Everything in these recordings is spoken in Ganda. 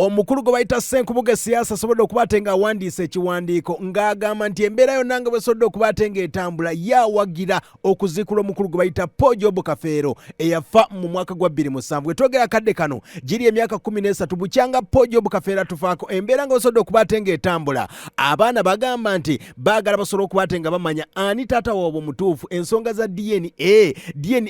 omukulu gwe bayita Senkubuge Siasa asobodde okuba ate nga awandiisa ekiwandiiko ng'agamba nti embeera yonna nga bwesobodde okuba ate ng'etambula yawagira okuziikula omukulu gwe bayita Paulo Kafeero eyafa mu mwaka gwa 2007. Bwe twogera kadde kano giri emyaka 13 bukyanga Paulo Kafeero atufaako embeera nga bwesobodde okuba ate ng'etambula. Abaana bagamba nti baagala basobole okuba ate nga bamanya ani taata waabwe mutuufu. Ensonga za DNA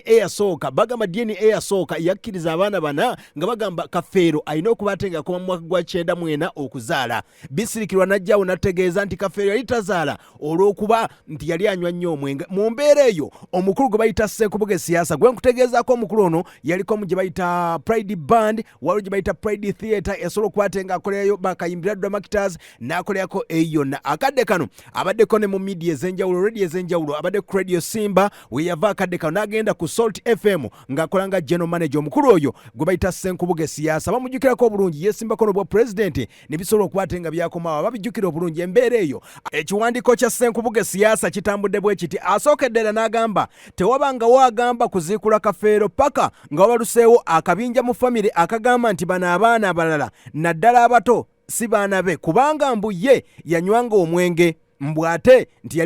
yasooka bagamba DNA yasooka yakkiriza abaana bana nga bagamba Kafeero alina okuba ate nga mu mwaka gwa 94 okuzaala. Bisirikirwa najjawo nategeeza nti Kafeero yali tazaala olw'okuba nti yali anywa nnyo omwenge. Mu mbeera eyo omukulu gwe bayita Senkubuge Siasa gwe nkutegeezaako omukulu ono yaliko mu gye bayita Pride Band, waliwo gye bayita Pride Theatre, yasobola okuba ate nga akolerayo bakayimbira Dramators n'akolerako eyonna. Akadde kano abaddeko ne mu media ez'enjawulo, radio ez'enjawulo, abadde ku Radio Simba we yava akadde kano n'agenda ku Salt FM ng'akola nga general manager. Omukulu oyo gwe bayita Senkubuge Siasa bamujjukirako obulungi yesimbako n'obwa president ne bisobola okuba ate nga byakomawo babijjukira obulungi embeera eyo. Ekiwandiiko kya Senkubuge Siasa kitambudde bwe kiti asookedde era n'agamba tewabanga wagamba kuziikula Kafeero paka nga wabaluseewo akabinja mu famire akagamba nti bano abaana abalala naddala abato si baana be kubanga mbu ye yanywanga omwenge mbu ate nti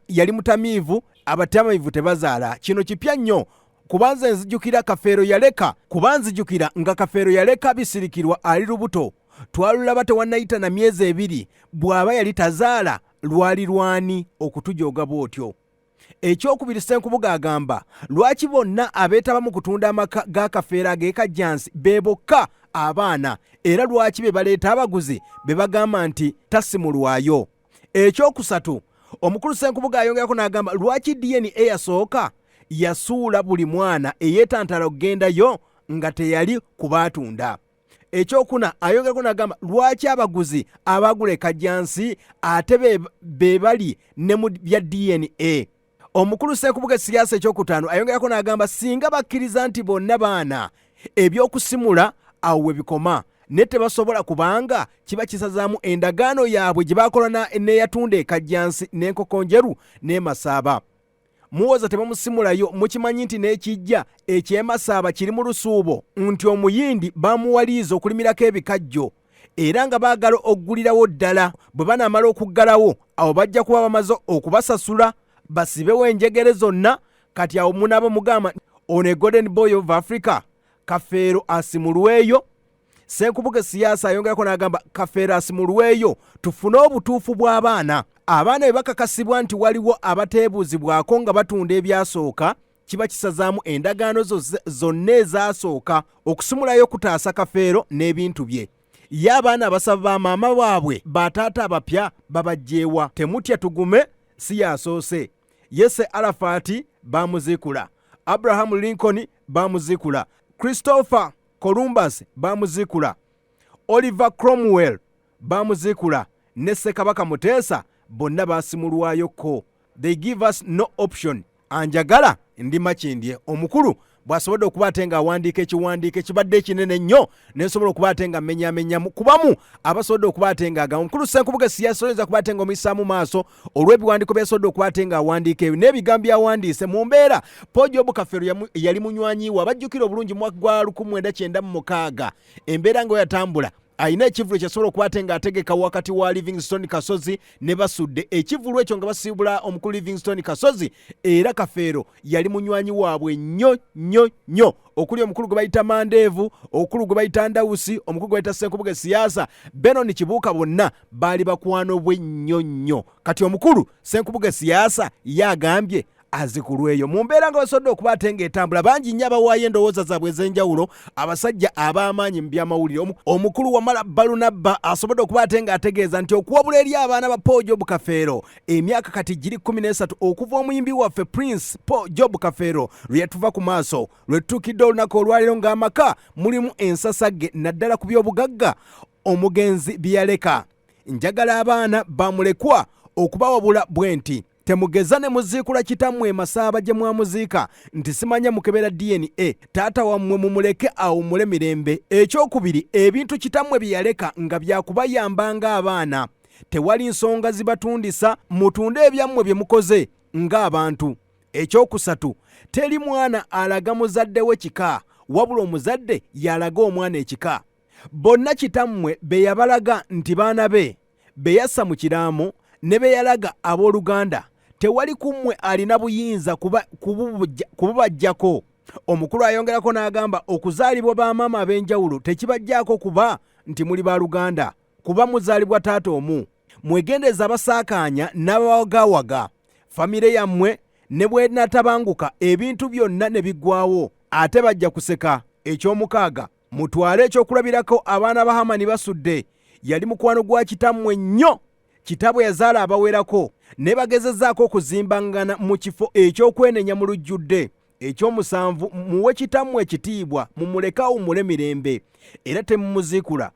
yali mutamiivu abatamiivu tebazaala. Kino kipya nnyo kubanza nzijukira Kafeero yaleka kubanzijukira nga Kafeero yaleka bisirikirwa ali lubuto twalulaba tewannayita na myezi 2 bw'aba yali tazaala lwali lwani okutujooga bw'otyo. Ekyokubiri Senkubuge agamba lwaki bonna abeetaba mu kutunda amaka ga Kafeero ag'ekajjansi be bokka abaana era lwaki be baleeta abaguzi be bagamba nti tasimulwayo. Ekyokusatu omukulu Senkubuge ayongerako n'agamba lwaki DNA yasooka yasuula buli mwana eyeetantala okugendayo nga teyali kubaatunda. Ekyokuna ayongerako n'agamba lwaki abaguzi abagula ekajjansi ate be bali ne mu bya DNA. Omukulu Senkubuge Siasa ekyokutaano ayongerako n'agamba singa bakkiriza nti bonna baana ebyokusimula awo we bikoma ne tebasobola kubanga kiba kisazaamu endagaano yaabwe gye baakola n'eyatunda ekajjansi n'enkoko njeru n'emasaaba. Muwoza tebamusimulayo mukimanyi nti n'ekijja eky'emasaaba kiri mu lusuubo nti omuyindi bamuwaliiza okulimirako ebikajjo era nga baagala okuggulirawo ddala. Bwe banaamala okuggalawo awo bajja kuba bamaze okubasasula basibewo enjegere zonna. Kati awo munaabo mugamba ono Golden Boy of Africa Kafeero asimulweyo. Senkubuge Siasa ayongerako n'agamba Kafeero asimulweyo tufune obutuufu bw'abaana. Abaana bwe bakakasibwa nti waliwo abateebuuzibwako nga batunda ebyasooka kiba kisazaamu endagaano zonna ezaasooka okusumulayo kutaasa Kafeero n'ebintu bye. Ye abaana abasaba ba maama baabwe bataata abapya babajjeewa. Temutya tugume si yasoose. Yese Arafati bamuziikula, Abraham Lincoln bamuziikula, Christopher Columbus bamuziikula, Oliver Cromwell bamuziikula ne Ssekabaka Muteesa bonna basimulwayoko. They give us no option. Anjagala ndi makindye. Omukulu bw'asobodde okuba ate nga awandiika ekiwandiiko ekibadde kinene nnyo n'ensobola okuba ate nga mmenyamenyamu kubamu abasobodde okuba ate nga agamba. Omukulu Senkubuge Siasa oyinza kuba ate nga omuyisaamu maaso olw'ebiwandiiko byasobodde okuba ate nga awandiika ebyo n'ebigambo byawandiise mu mbeera. Paulo Kafeero yali munywanyiwe abajjukira obulungi mu mwaka gwa 1996 embeera nga yatambula ayina ekivulu kyasobola okuba ate nga ategeka wakati wa Livingstone Kasozi ne basudde ekivulu ekyo nga basiibula omukulu Livingstone Kasozi. Era Kafeero yali munywanyi waabwe nnyo okuli omukulu gwe bayita Mandeevu, okulu gwe bayita Ndawusi, omukulu gwe bayita Senkubuge Siasa, Benon Kibuuka bonna baali bakwano bwe nnyo. Kati omukulu Senkubuge Siasa yagambye azikulweyo mu mbeera nga basobodde okuba ate ng'etambula. Bangi nnyo abawaayo endowooza zaabwe ez'enjawulo abasajja ab'amaanyi mu byamawulire. Omukulu Wamala Balunaba asobodde okuba ate ng'ategeeza nti okuwabula eri abaana ba Paulo Kafeero emyaka kati giri 13 okuva omuyimbi waffe Prince Paulo Kafeero lwe yatuva ku maaso lwe tutuukidde olunaku olwaliro ng'amaka mulimu ensasagge naddala ku by'obugagga omugenzi byaleka. Njagala abaana bamulekwa okubawabula bwe nti temugeza ne muziikula kitammwe emasaaba gye mwamuziika nti simanya mukebera DNA taata wammwe mumuleke awummule mirembe. Ekyokubiri ebintu kitammwe bye yaleka nga byakubayambanga abaana tewali nsonga zibatundisa mutunde ebyammwe bye mukoze ng'abantu. Ekyokusatu teri mwana alaga muzadde we kika wabula omuzadde yalaga omwana ekika. bonna kitammwe be yabalaga nti baana be yassa mu kiraamo ne be yalaga abooluganda tewali kummwe alina buyinza kububajjako. Omukulu ayongerako n'agamba okuzaalibwa bamaama ab'enjawulo tekibajjaako kuba nti muli baaluganda, kuba muzaalibwa taata omu. Mwegendeza abasaakaanya n'abawagawaga famire yammwe ne bwe natabanguka ebintu byonna ne biggwaawo ate bajja kuseka. Ekyomukaaga mutwale ekyokulabirako abaana ba Hamani basudde. Yali mukwano gwa kitammwe nnyo. Kitabo yazaala abawerako ne bagezezzaako okuzimbangana mu kifo eky'okwenenya mu lujjudde. Ekyomusanvu muwe kitammwe ekitiibwa mumuleke awummule mirembe era temumuziikula.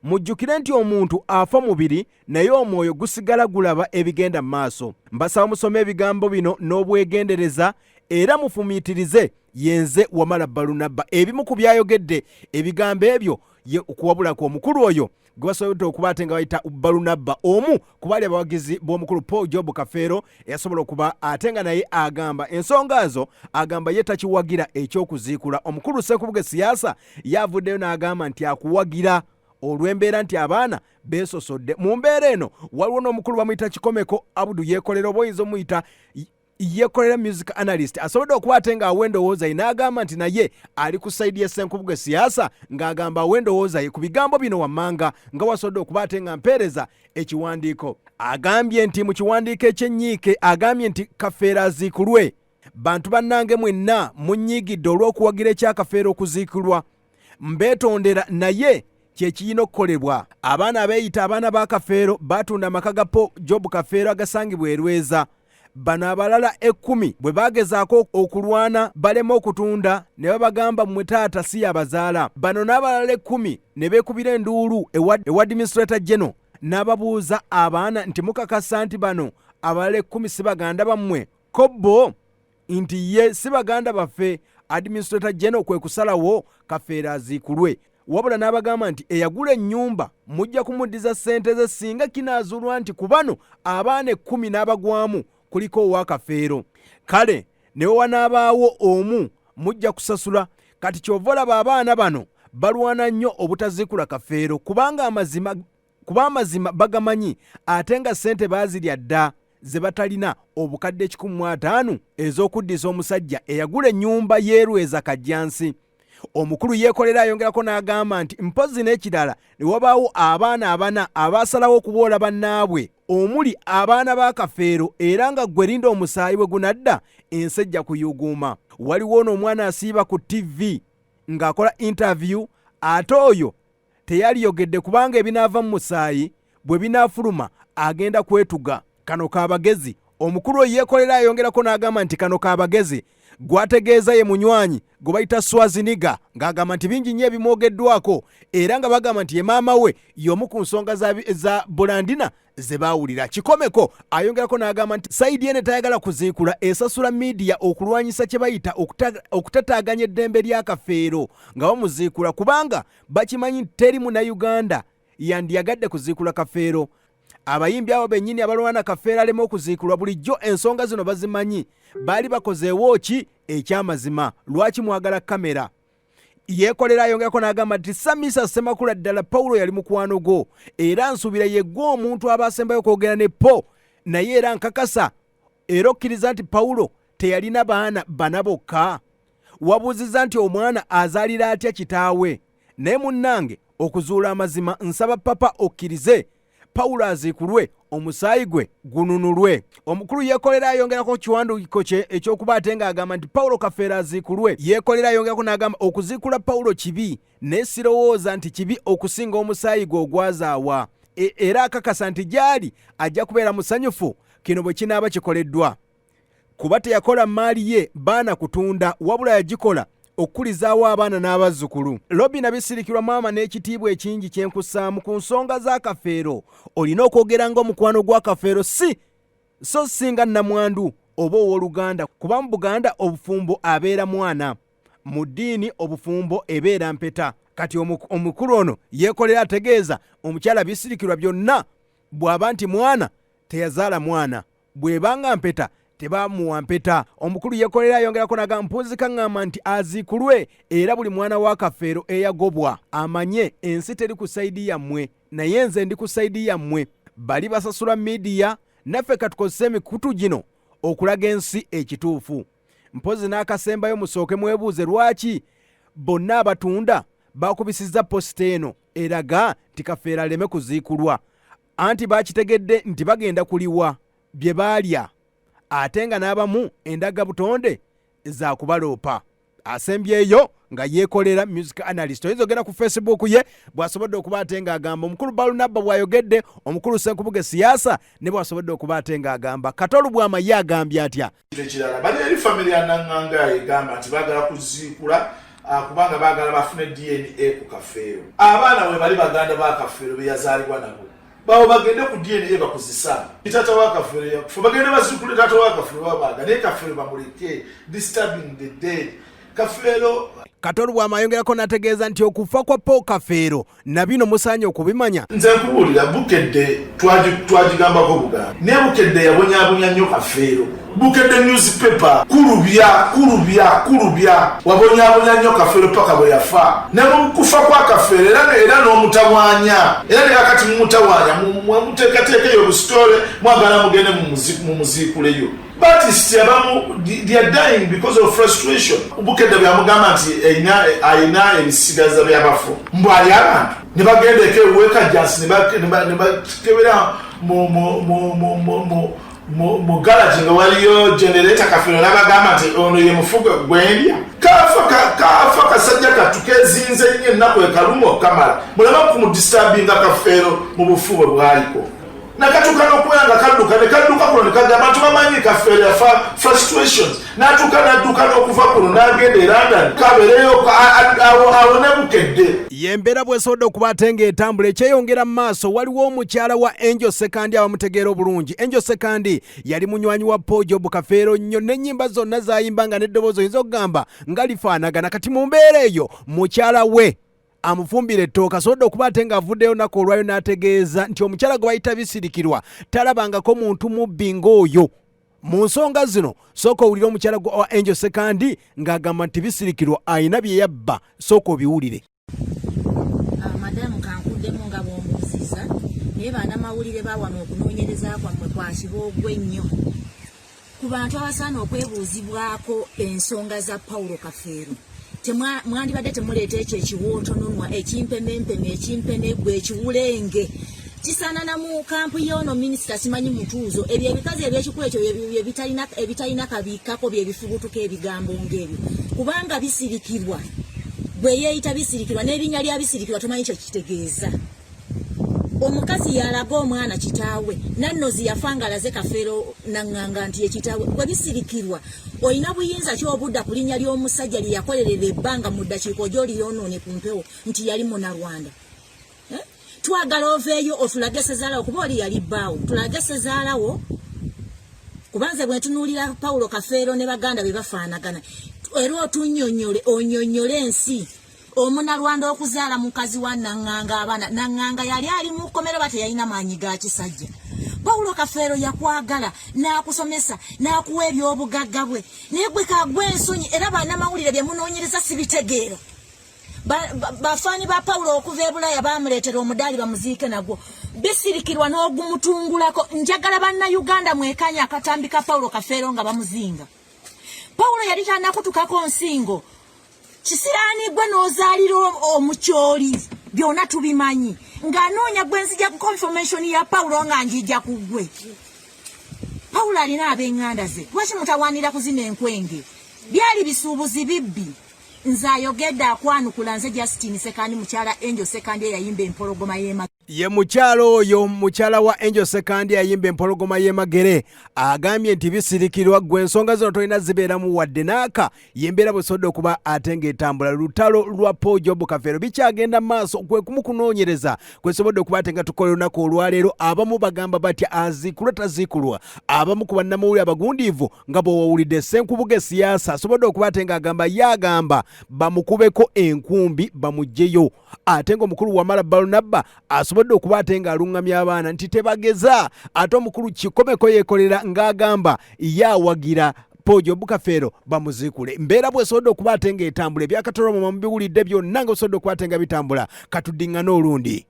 Mujjukire nti omuntu afa mubiri naye omwoyo gusigala gulaba ebigenda mu maaso. Mbasaba musome ebigambo bino n'obwegendereza era mufumiitirize. Yenze Wamala Balunaba. Ebimu ku byayogedde ebigambo ebyo ye okuwabulako omukulu oyo gwe basobodde okuba ate nga bayita Balunaba, omu ku baali abawagizi b'omukulu Paulo Kafeero eyasobola okuba ate nga naye agamba ensonga zo, agamba ye takiwagira ekyokuziikula. Omukulu Senkubuge Siasa yavuddeyo n'agamba nti akuwagira olw'embeera nti abaana beesosodde. Mu mbeera eno waliwo n'omukulu bamuyita Kikomeko Abudu Yekolera, oba oyinza omuyita Yekolera music analyst, asobodde okuba ate nga awendowooza ye n'agamba nti naye ali ku sayidi ya Senkubuge Siasa ng'agamba awendowooza ye ku bigambo bino wammanga nga wasobodde okuba ate nga mpeereza ekiwandiiko. Agambye nti mu kiwandiiko ekyenyiike agambye nti Kafeero aziikulwe. Bantu bannange mwenna munyiigidde olw'okuwagira ekya Kafeero okuziikulwa. Mbeetondera naye kyekiyina okukolebwa. Abaana abeeyita abaana ba Kafeero baatunda amaka ga Paulo Kafeero agasangibwa e Lweza. Bano abalala 10 bwe bagezaako okulwana balema okutunda ne babagamba mmwe taata si yabazaala. Bano n'abalala 10 ne beekubira enduulu ewa Administrator General n'ababuuza abaana nti mukakasa nti bano abalala 10 si baganda bammwe? Kobbo nti ye si baganda baffe. Administrator General kwe kusalawo Kafeero aziikulwe. Wabula n'abagamba nti eyagula ennyumba mujja kumuddiza ssente ze singa kinaazuulwa nti ku bano abaana 10 n'abagwamu kuliko owa Kafeero. Kale ne wanaabaawo omu mujja kusasula. Kati kyova olaba abaana bano balwana nnyo obutaziikula Kafeero kubanga amazima bagamanyi ate nga ssente baazirya dda ze batalina obukadde 150 ez'okuddisa omusajja eyagula ennyumba y'Erweza Kajjansi. Omukulu Yekolera ayongerako n'agamba nti mpozi n'ekirala ne wabaawo abaana 4 abaasalawo okuboola bannaabwe omuli abaana ba Kafeero era nga gwe linda omusaayi bwe gunadda ensi ejja kuyuguuma. Waliwo n'omwana asiiba ku TV ng'akola interview ate oyo teyaliyogedde kubanga ebinaava mu musaayi bwe binaafuluma agenda kwetuga. Kano kaabagezi. Omukulu Yekolera ayongerako n'agamba nti kano kaabagezi gwategeeza ye munywanyi gwe bayita Swaziniga ng'agamba nti bingi nnyo ebimwogeddwako era nga bagamba nti ye maama we y'omu ku nsonga za Bulandina ze baawulira. Kikomeko ayongerako n'agamba nti sayidi ye ne tayagala kuziikula esasula miidiya okulwanyisa kye bayita okutataaganya eddembe lya Kafeero nga bamuziikula kubanga bakimanyi nti teri Munnayuganda yandiyagadde kuziikula Kafeero. Abayimbi abo bennyini abalwana Kafeero alema okuziikulwa bulijjo ensonga zino bazimanyi. Baali bakozeewo ki ekyamazima? Lwaki mwagala kamera? Yekolera ayongerako n'agamba nti Samisa Semakula ddala Paulo yali mukwano gwo era nsuubira yeggwe omuntu aba asembayo okwogera ne Po naye era nkakasa era okkiriza nti Paulo teyalina baana bana bokka. Wabuuziza nti omwana azaalira atya kitaawe? Naye munnange okuzuula amazima nsaba papa okkirize Paulo aziikulwe omusaayi gwe gununulwe. Omukulu Yekolera ayongerako kiwandiiko kye ekyokuba ate ng'agamba nti Paulo Kafeero aziikulwe. Yekolera ayongerako n'agamba okuziikula Paulo kibi naye sirowooza nti kibi okusinga omusaayi gwe ogwazaawa era akakasa nti gy'ali ajja kubeera musanyufu kino bwe kinaaba kikoleddwa kuba teyakola maali ye baana kutunda wabula yagikola okkulizaawo abaana n'abazzukulu. Lobi nabisirikirwa maama n'ekitiibwa ekingi kyenkussaamu ku nsonga za Kafeero. Olina okwogera ng'omukwano gwa Kafeero so singa nnamwandu oba ow'oluganda kuba mu Buganda obufumbo abeera mwana, mu ddiini obufumbo ebeera mpeta. Kati omukulu ono Yekolera ategeeza omukyala bisirikirwa byonna bw'aba nti mwana teyazaala mwana, bw'ebanga mpeta tebamuwa mpeta. Omukulu Yekolera ayongerako naga mpunzika ngamba nti aziikulwe era buli mwana wa Kafeero eyagobwa amanye ensi teri ku saidi yammwe naye nze ndi ku saidi yammwe. Bali basasula media naffe katukozesa emikutu gino okulaga ensi ekituufu. Mpozi n'akasembayo musooke mwebuuze lwaki bonna abatunda bakubisizza posita eno eraga nti Kafeero aleme kuziikulwa. Anti bakitegedde nti bagenda kuliwa bye baalya ate nga n'abamu endaga butonde za kubaloopa. Asembyeyo nga Yekolera music analyst. Oyinza ogenda ku Facebook ye bw'asobodde okuba ate ng'agamba. Omukulu Balunaba bw'ayogedde, omukulu Senkubuge Siasa ne bw'asobodde okuba ate ng'agamba. Kato Lubwama ye agambye atya? Ekirala bali eri family ya Nsonga egamba nti baagala kuziikula kubanga baagala bafune DNA ku Kafeero. Abaana we bali baganda ba Kafeero be yazaalibwa nabo. Bawo bagende ku DNA bakozesa. Tata wa Kafeero yakufa. Bagende baziikule tata wa Kafeero babaga. Ne Kafeero bamuleke disturbing the dead. Kafeero Kato Lubwama ayongerako n'ategeeza nti okufa kwa Paulo Kafeero na bino musaanye okubimanya. Nze nkubuulira Bukedde twagigambako Buganda. Ne Bukedde yabonyaabonya nnyo Kafeero. Bukedde newspaper kulubya wabonyaabonya nnyo Kafeero paka bwe yafa. Ne mu kufa kwa Kafeero era n'omutawaanya. Era ne kakati mumutawaanya muteekateeka obusitole mwagala mugende mu muziikuleyo. Baptist abamu they are dying because of frustration. Bukedde byamugamba nti ayina ebisigaza by'abafu. Mbu ali abantu ne bagendeko eweka jansi ne bakebera mu garage nga waliyo generator Kafeero n'abagamba nti ono ye mufuga gwendya. Kafa kasajja katukezinze nnyo ennaku ekalumu okamala. Mulema kumudisturbinga Kafeero mu bufu bwe bwaliko. Nakatuka n'okwera nga kadduka kuno ne kagamba nti bamanyi Kafeero yafa frustrations. N'adduka n'okuva kuno n'agenda e London kabeereyo awone Bukedde. Yembeera bw'esobodde okuba ate ng'etambula ekyeyongera mu maaso. Waliwo omukyala wa Angel Sekandi abamutegeera obulungi. Angel Sekandi yali munywanyi wa Paulo Kafeero nnyo n'ennyimba zonna z'ayimba nga n'eddoboozi oyinza okugamba nga lifaanagana. Kati mu mbeera eyo mukyala we amufumbira ettooka asobodde okuba ate ng'avuddeyo nako olwayo n'ategeeza nti omukyala gwe bayita Bisirikirwa talabangako muntu mubbi ng'oyo. Mu nsonga zino sooka owulire omukyala wa Angel Sekandi ng'agamba nti Bisirikirwa ayina bye yabba. Sooka obiwulire. Madamu kankuddemu nga bw'ombuuziza naye bannamawulire baawano okunoonyereza kwammwe kwasiba ogwe nnyo ku bantu abasaana okwebuuzibwako ensonga za Paulo Kafeero. Mwandibadde temuleeta ekyo ekiwootononwa ekimpemempeme ekimpenegwe ekiwulenge kisaana na mu kampu y'ono minisita simanyi mutuuzo ebyo ebikazi ebyekikulu ekyo ebitalina kabiikako byebifubutuka ebigambo ng'ebyo kubanga Bisirikirwa bwe yeeyita Bisirikirwa n'erinnya lya Bisirikirwa tomanyi kye kitegeeza. Omukazi yalaga omwana kitaawe nannozi yafanga alaze Kafeero naŋŋanga nti ye kitaawe. Bwe Bisirikirwa olina buyinza ki obudda ku linnya ly'omusajja lye yakolerera ebbanga mu ddakiiko gy'oli yoonoone ku mpewo nti yali Munnarwanda. Twagala oveeyo otulage sezaalawo kuba oli yali bbaawo tulage sezaalawo kubanze bwe ntunuulira Paulo Kafeero ne baganda be bafaanagana era otunnyonnyole onnyonnyole ensi. Omunnarwanda okuzaala mukazi wa Naŋŋanga abaana Naŋŋanga yali ali mu kkomero bate yalina maanyi ga kisajja. Paulo Kafeero yakwagala n'akusomesa n'akuwa ebyobugagga bwe naye gwe kagwa ensonyi era bannamawulire bye munoonyereza sibitegeera. Bafaani ba Paulo okuva e Bulaaya baamuleetera omudaali bamuziike nagwo. Bisirikirwa n'ogumutungulako. Njagala bannayuganda mwekanya akatambi ka Paulo Kafeero nga bamuzinga. Paulo yali tannakutukako nsingo. Kisiraanibwa n'ozaalira omukyoli byonna tubimanyi ng'anoonya gwe nzija ku confirmation ya Paulo nga njijja ku ggwe. Paulo alina ab'eŋŋanda ze lwaki mutawaanira kuzina enkwenge byali bisuubuzi bibbi. Nze ayogedde akwanukula nze Justine Sekandi mukyala Angel Sekandi eyayimba empologoma y'emagere. Ye mukyalo oyo mukyala wa Angel Sekandi eyayimba empologoma y'emagere agambye nti Bisirikirwa gwe ensonga zino tolina zibeeramu wadde n'aka yembeera bw'esobodde okuba ate ng'etambula. Lutalo lwa Paulo Kafeero bikyagenda maaso kwe kumukunoonyereza kwesobodde okuba ate nga tukola olunaku olwaleero. Abamu bagamba batya aziikulwa taziikulwa. Abamu ku bannamawulire abagundiivu nga bw'owawulidde Senkubuge Siasa asobodde okuba ate ng'agamba yagamba bamukubeko enkumbi bamuggyeyo ate ng'omukulu Wamala Balunaba asobodde asobodde okuba ate ng'alungamya abaana nti tebageza. Ate omukulu Kikomeko Yekolera ng'agamba yaawagira Paulo Kafeero bamuziikule. Mbeera bw'esobodde okuba ate ng'etambula ebyakatolomoma mu biwulidde byonna nga bisobodde okuba ate nga bitambula. Katuddiŋŋana olundi.